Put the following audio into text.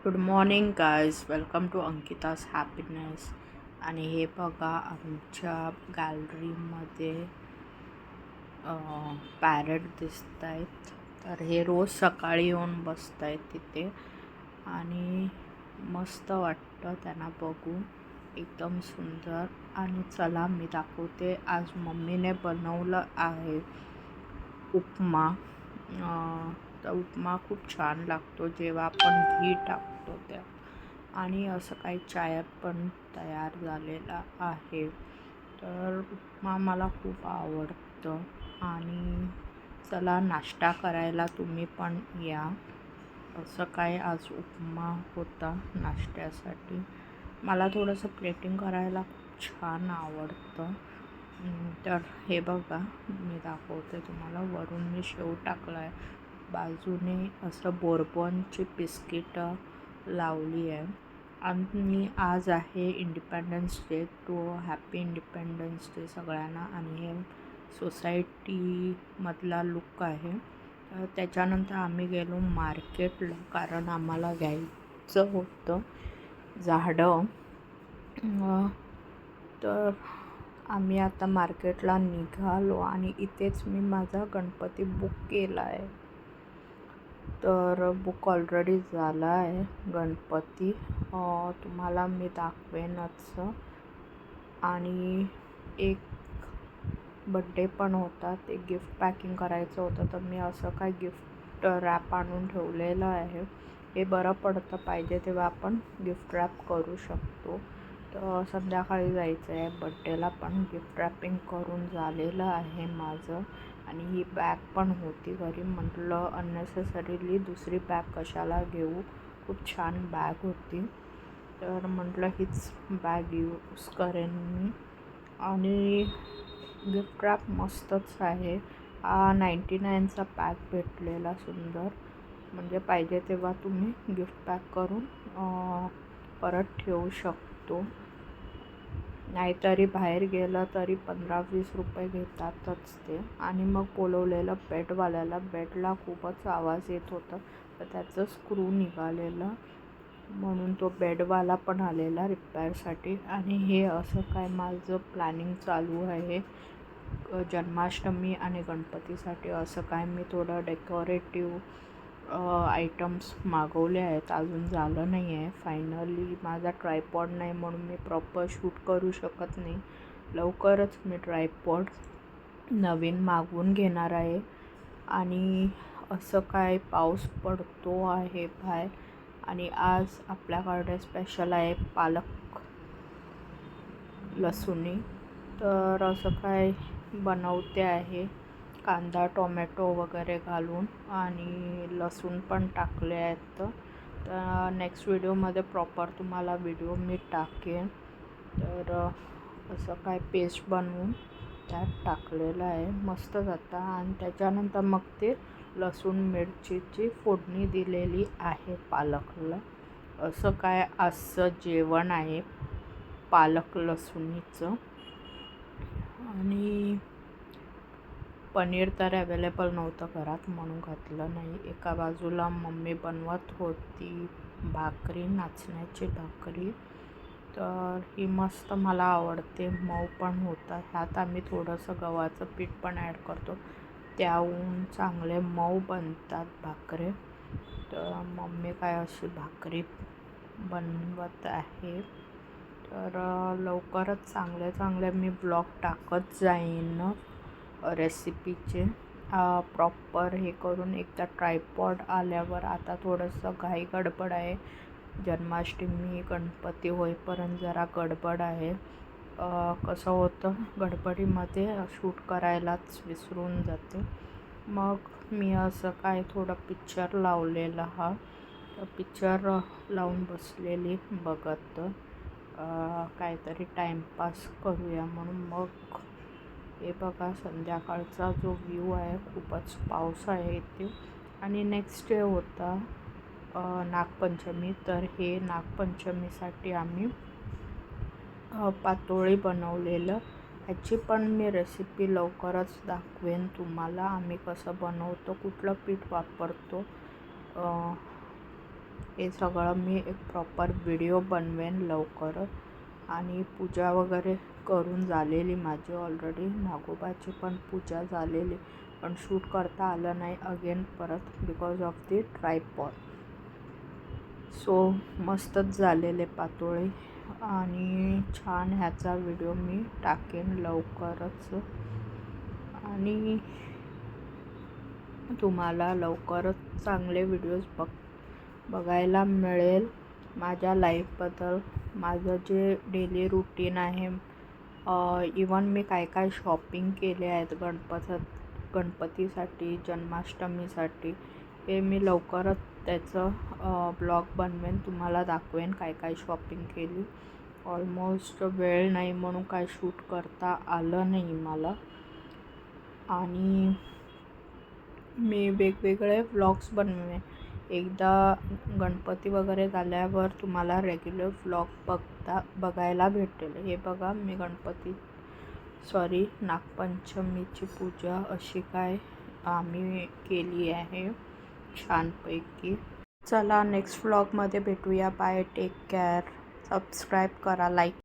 Good morning guys, welcome to Ankita's happiness. आणि हे बघा, आमच्या गॅलरीमध्ये पॅरेट दिसत आहेत. तर हे रोज सकाळी येऊन बसत आहेत तिथे आणि मस्त वाटतं त्यांना बघून, एकदम सुंदर. आणि चला मी दाखवते, आज मम्मीने बनवलं आहे उपमा. तर उपमा खूप छान लागतो जेव्हा आपण घी टाकतो त्यात. आणि असं काही चाय पण तयार झालेला आहे. तर उपमा मला खूप आवडतं. आणि चला नाश्ता करायला तुम्ही पण या. असं काय आज उपमा होता नाश्त्यासाठी. मला थोडंसं प्लेटिंग करायला खूप छान आवडतं. तर हे बघा, मी दाखवते तुम्हाला. वरून मी शेव टाकला आहे, बाजूने असं बोरबॉनची बिस्किटं लावली आहे. आणि आज आहे इंडिपेंडन्स डे. तो हॅपी इंडिपेंडन्स डे सगळ्यांना. आणि हे सोसायटीमधला लुक आहे. त्याच्यानंतर आम्ही गेलो मार्केटला, कारण आम्हाला घ्यायचं होतं झाडं. तर आम्ही आता मार्केटला निघालो आणि इथेच मी माझा गणपती बुक केला आहे. तर बुक ऑलरेडी झाला आहे गणपती, तुम्हाला मी दाखवेनच. आणि एक बड्डे पण होता, ते गिफ्ट पॅकिंग करायचं होतं. तर मी असं काय गिफ्ट रॅप आणून ठेवलेलं आहे. हे बरं पडतं, पाहिजे तेव्हा आपण गिफ्ट रॅप करू शकतो. तर संध्याकाळी जायचं आहे बड्डेला, पण गिफ्ट रॅपिंग करून झालेलं आहे माझं. आणि ही बॅग पण होती घरी, म्हटलं अननेसेसरीली दुसरी बॅग कशाला घेऊ, खूप छान बॅग होती. तर म्हटलं हीच बॅग यूज करेन मी. आणि गिफ्ट रॅप मस्तच आहे. 99चा पॅक भेटलेला सुंदर, म्हणजे पाहिजे तेव्हा तुम्ही गिफ्ट पॅक करून परत ठेवू शकतो. नाहीतरी बाहेर गेलं तरी 15-20 रुपये घेतातच ते. आणि मग बोलवलेलं बेडवाल्याला. बेडला खूपच आवाज येत होता, तर त्याचं स्क्रू निघालेलं, म्हणून तो बेडवाला पण आलेला रिपेअरसाठी. आणि हे असं काय माझं प्लॅनिंग चालू आहे जन्माष्टमी आणि गणपतीसाठी. असं काय मी थोडं डेकोरेटिव्ह आयटम्स मागवले आहेत, अजून झालं नाही आहे फायनली. माझा ट्रायपॉड नाही म्हणून मी प्रॉपर शूट करू शकत नाही. लवकरच मी ट्रायपॉड नवीन मागवून घेणार आहे. आणि असं काय पाऊस पडतो आहे बाहेर. आणि आज आपल्याकडे स्पेशल आहे पालक लसुणी. तर असं काय बनवते आहे, कांदा टोमॅटो वगैरे घालून, आणि लसूण पण टाकले आहेत. तर नेक्स्ट व्हिडिओमध्ये प्रॉपर तुम्हाला व्हिडिओ मी टाकेन. तर असं काय पेस्ट बनवून त्यात टाकलेलं आहे, मस्त जातं. आणि त्याच्यानंतर मग ते लसूण मिरचीची फोडणी दिलेली आहे पालकला. असं काय आजचं जेवण आहे पालक लसुणीचं. आणि पनीर तर अवेलेबल नव्हतं घरात म्हणून घातलं नाही. एका बाजूला मम्मी बनवत होती भाकरी, नाचण्याची भाकरी. तर ही मस्त मला आवडते, मऊ पण होतं. ह्यात आम्ही थोडंसं गव्हाचं पीठ पण ॲड करतो, त्याहून चांगले मऊ बनतात भाकरी. तर मम्मी काय अशी भाकरी बनवत आहे. तर लवकरच चांगले चांगले मी ब्लॉग टाकत जाईन रेसिपीचे. प्रॉपर हे करून एकदा ट्रायपॉड आल्यावर. आता थोडंसं घाई गडबड आहे, जन्माष्टमी गणपती होईपर्यंत जरा गडबड आहे. कसं होतं, गडबडीमध्ये शूट करायलाच विसरून जाते. मग मी असं काय थोडं पिक्चर लावलेला हा. तर पिक्चर लावून बसलेली बघत काहीतरी टाईमपास करूया म्हणून. मग हे बघा, संध्याकाळचा जो व्ह्यू आहे, खूपच पाऊस आहे इथे. आणि नेक्स्ट डे होता नागपंचमी. तर हे नागपंचमीसाठी आम्ही पातोळी बनवलेलं. ह्याची पण मी रेसिपी लवकरच दाखवेन तुम्हाला, आम्ही कसं बनवतो, कुठलं पीठ वापरतो. हे सगळं मी एक प्रॉपर व्हिडिओ बनवेन लवकरच. आणि पूजा वगैरे करून झालेली माझी ऑलरेडी. नागोबाची पण पूजा झालेली, पण शूट करता आलं नाही अगेन परत because of the tripod. So मस्तच झालेले पातोळे आणि छान. ह्याचा व्हिडिओ मी टाकेन लवकरच आणि तुम्हाला लवकरच चांगले व्हिडिओज बघायला मिळेल माझ्या लाईफबद्दल. माझं जे डेली रुटीन आहे, इवन मी काय काय शॉपिंग केले आहेत गणपतीसाठी, जन्माष्टमीसाठी, हे मी लवकरच त्याचं ब्लॉग बनवेन, तुम्हाला दाखवेन काय काय शॉपिंग केली. ऑलमोस्ट वेळ नाही म्हणून काय शूट करता आलं नाही मला. आणि मी वेगवेगळे व्लॉग्स बनवेन. एकदा गणपती वगैरे झाल्यावर तुम्हाला रेग्युलर व्लॉग बघायला भेटेल. हे बघा, मी नागपंचमीची पूजा अशी काय आम्ही केली आहे छानपैकी. चला नेक्स्ट व्लॉगमध्ये भेटूया. Bye, take care. सबस्क्राईब करा, लाईक